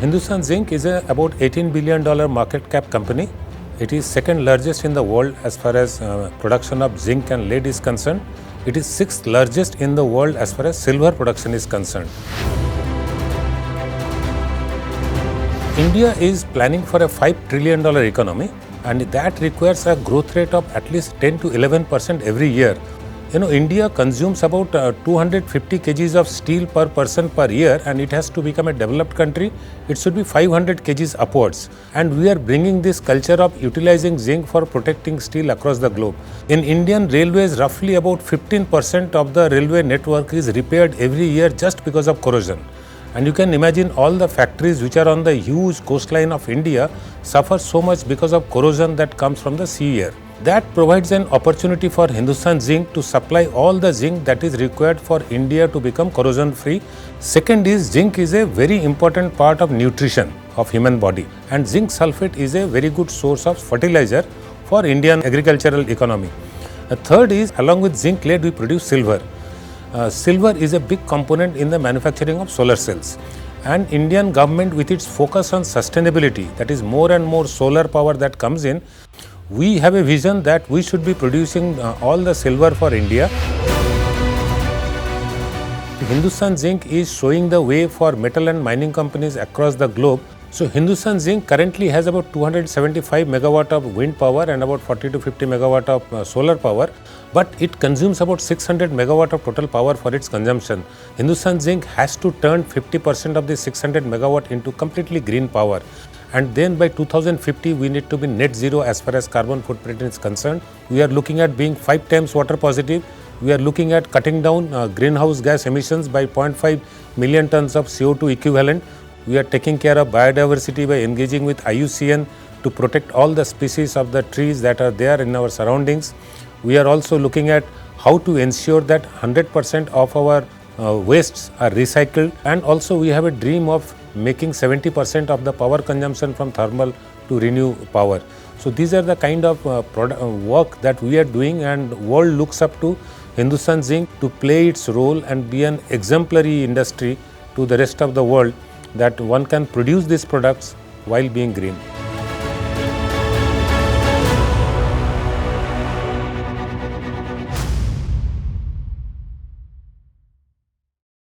Hindustan Zinc is about $18 billion market cap company. It is second largest in the world as far as production of zinc and lead is concerned. It is sixth largest in the world as far as silver production is concerned. India is planning for a $5 trillion economy, and that requires a growth rate of at least 10 to 11% every year. India consumes about 250 kgs of steel per person per year, and it has to become a developed country. It should be 500 kgs upwards. And we are bringing this culture of utilizing zinc for protecting steel across the globe. In Indian railways, roughly about 15% of the railway network is repaired every year just because of corrosion. And you can imagine all the factories which are on the huge coastline of India suffer so much because of corrosion that comes from the sea air. That provides an opportunity for Hindustan Zinc to supply all the zinc that is required for India to become corrosion free. Second is, zinc is a very important part of nutrition of human body, and zinc sulfate is a very good source of fertilizer for Indian agricultural economy. Third is, along with zinc lead we produce silver. Silver is a big component in the manufacturing of solar cells, and Indian government, with its focus on sustainability, that is more and more solar power that comes in, we have a vision that we should be producing all the silver for India. Hindustan Zinc is showing the way for metal and mining companies across the globe. So Hindustan Zinc currently has about 275 megawatt of wind power and about 40 to 50 megawatt of solar power, but it consumes about 600 megawatt of total power for its consumption. Hindustan Zinc has to turn 50% of the 600 megawatt into completely green power. And then by 2050, we need to be net zero as far as carbon footprint is concerned. We are looking at being 5 times water positive. We are looking at cutting down greenhouse gas emissions by 0.5 million tons of CO2 equivalent. We are taking care of biodiversity by engaging with IUCN to protect all the species of the trees that are there in our surroundings. We are also looking at how to ensure that 100% of our wastes are recycled, and also we have a dream of making 70% of the power consumption from thermal to renew power. So these are the kind of work that we are doing, and the world looks up to Hindustan Zinc to play its role and be an exemplary industry to the rest of the world, that one can produce these products while being green.